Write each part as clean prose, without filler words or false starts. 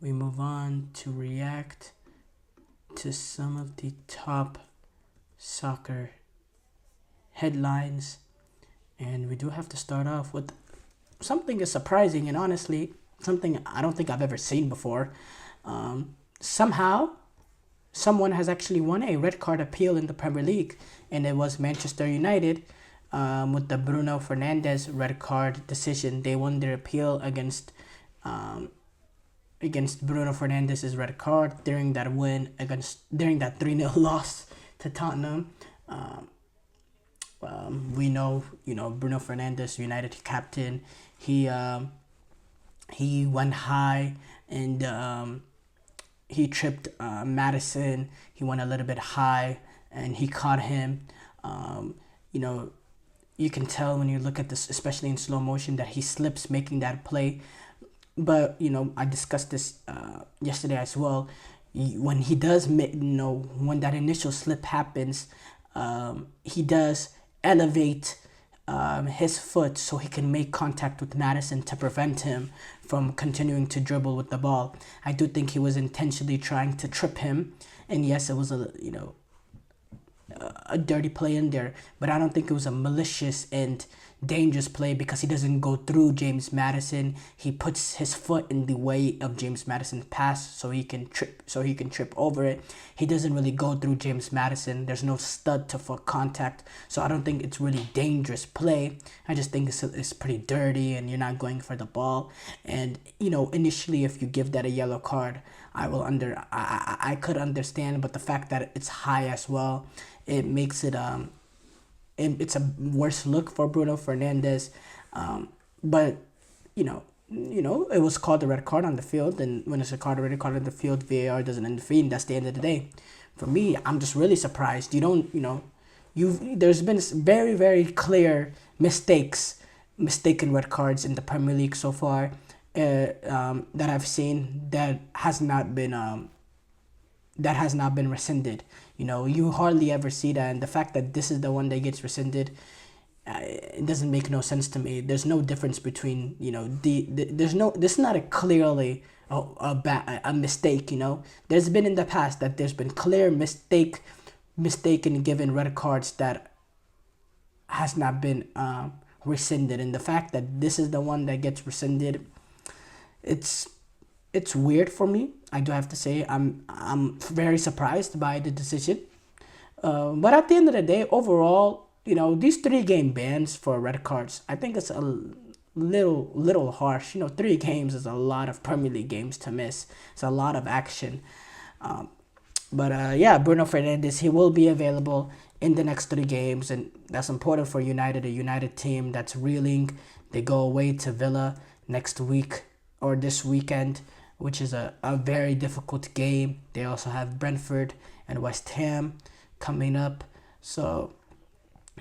we move on to react to some of the top soccer headlines. And we do have to start off with something is surprising and honestly something I don't think I've ever seen before. Somehow, someone has actually won a red card appeal in the Premier League, and it was Manchester United with the Bruno Fernandes red card decision. They won their appeal um, against Bruno Fernandes's red card during that 3-0 loss to Tottenham. Um, we know, Bruno Fernandes, United captain. He he went high and he tripped Madison. He went a little bit high and he caught him. You know, you can tell when you look at this, especially in slow motion, that he slips making that play. But I discussed this yesterday as well. When he does, when that initial slip happens, he does elevate his foot so he can make contact with Madison to prevent him from continuing to dribble with the ball. I do think he was intentionally trying to trip him, and yes, it was a dirty play in there, but I don't think it was a malicious and dangerous play because he doesn't go through James Madison. He puts his foot in the way of James Madison's pass so he can trip over it. He doesn't really go through James Madison. There's no stud to foot contact. So I don't think it's really dangerous play. I just think it's pretty dirty and you're not going for the ball. And initially if you give that a yellow card, I could understand, but the fact that it's high as well, it makes it's a worse look for Bruno Fernandes. But it was called a red card on the field, and when it's a red card on the field, VAR doesn't intervene. That's the end of the day. For me, I'm just really surprised. There's been very very clear mistaken red cards in the Premier League so far that I've seen that has not been rescinded. You hardly ever see that, and the fact that this is the one that gets rescinded, it doesn't make no sense to me. There's no difference between there's no this is not a clearly a mistake. There's been in the past that there's been clear mistaken given red cards that has not been rescinded, and the fact that this is the one that gets rescinded, it's weird for me. I do have to say I'm very surprised by the decision. But at the end of the day, overall, these 3-game bans for red cards, I think it's a little harsh. 3 games is a lot of Premier League games to miss. It's a lot of action. But yeah, Bruno Fernandes, he will be available in the next 3 games, and that's important for United, a United team that's reeling. They go away to Villa next week or this weekend, which is a very difficult game. They also have Brentford and West Ham coming up. So,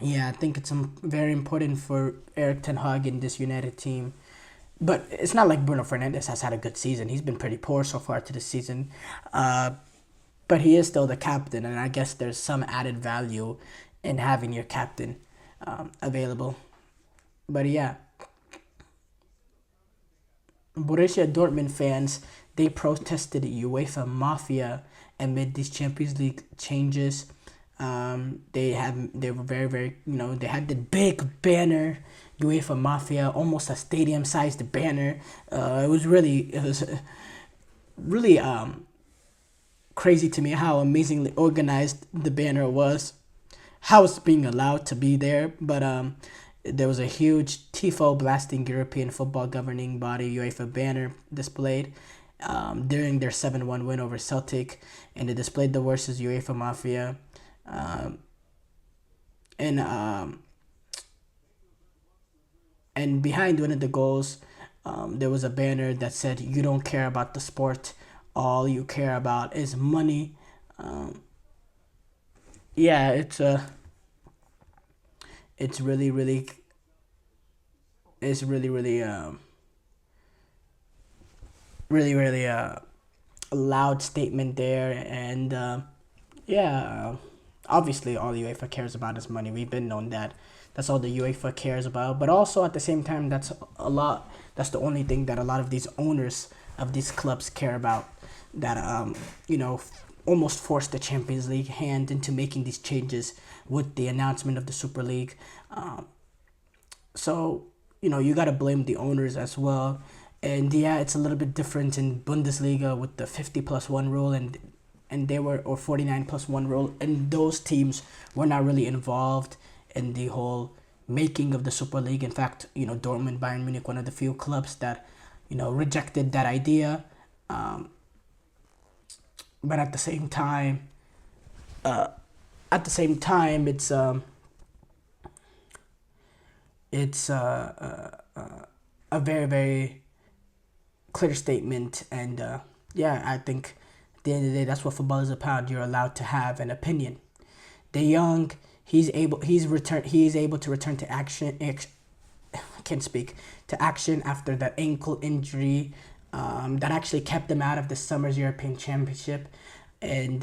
yeah, I think it's very important for Erik ten Hag in this United team. But it's not like Bruno Fernandes has had a good season. He's been pretty poor so far to the season. But he is still the captain, and I guess there's some added value in having your captain available. But yeah, Borussia Dortmund fans, they protested UEFA Mafia amid these Champions League changes. They were very very they had the big banner UEFA Mafia, almost a stadium sized banner. It was really crazy to me how amazingly organized the banner was, how it's being allowed to be there. But there was a huge tifo blasting European football governing body UEFA banner displayed during their 7-1 win over Celtic, and they displayed the worst as UEFA Mafia. And and behind one of the goals, there was a banner that said, "You don't care about the sport, all you care about is money." Yeah, it's really really it's really a loud statement there, and yeah, obviously all UEFA cares about is money. We've been known that. That's all the UEFA cares about. But also at the same time, that's the only thing that a lot of these owners of these clubs care about, that almost forced the Champions League hand into making these changes with the announcement of the Super League. So you got to blame the owners as well. And yeah, it's a little bit different in Bundesliga with the 50+1 rule, and they were, or 49+1 rule, and those teams were not really involved in the whole making of the Super League. In fact, Dortmund, Bayern Munich, one of the few clubs that rejected that idea. But at the same time, it's a very, very clear statement, and I think at the end of the day, that's what football is about. You're allowed to have an opinion. De Jong, he's able to return to action. I can't speak to action after that ankle injury that actually kept him out of the summer's European Championship, and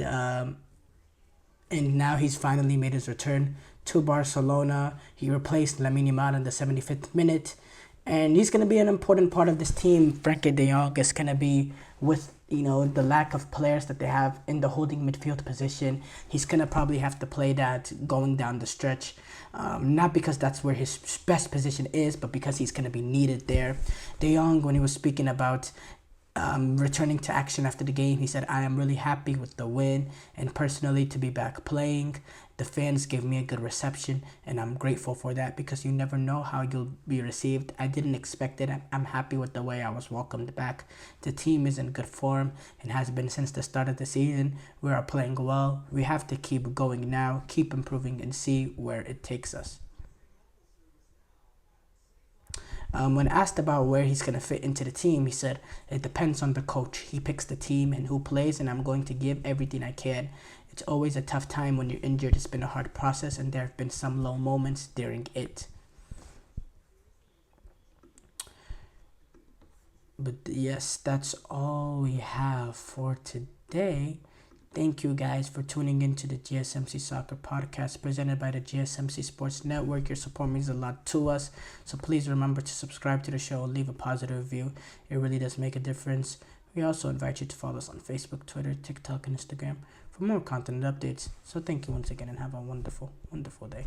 now he's finally made his return to Barcelona. He replaced Lamine Yamal in the 75th minute, and he's going to be an important part of this team. Frenkie de Jong is going to be, with the lack of players that they have in the holding midfield position, he's going to probably have to play that going down the stretch. Not because that's where his best position is, but because he's going to be needed there. De Jong, when he was speaking about returning to action after the game, he said, "I am really happy with the win and personally to be back playing. The fans gave me a good reception and I'm grateful for that, because you never know how you'll be received. I didn't expect it. I'm happy with the way I was welcomed back. The team is in good form and has been since the start of the season. We are playing well. We have to keep going now, keep improving, and see where it takes us." When asked about where he's going to fit into the team, he said, "It depends on the coach. He picks the team and who plays, and I'm going to give everything I can. It's always a tough time when you're injured. It's been a hard process, and there have been some low moments during it." But yes, that's all we have for today. Thank you guys for tuning into the GSMC Soccer Podcast presented by the GSMC Sports Network. Your support means a lot to us, so please remember to subscribe to the show and leave a positive review. It really does make a difference. We also invite you to follow us on Facebook, Twitter, TikTok, and Instagram for more content and updates. So thank you once again, and have a wonderful, wonderful day.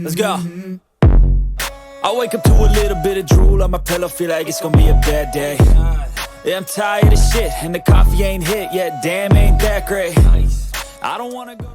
Let's go. I wake up to a little bit of drool on my pillow, feel like it's gonna be a bad day. Yeah, I'm tired of shit, and the coffee ain't hit yet, damn, ain't that great. I don't wanna go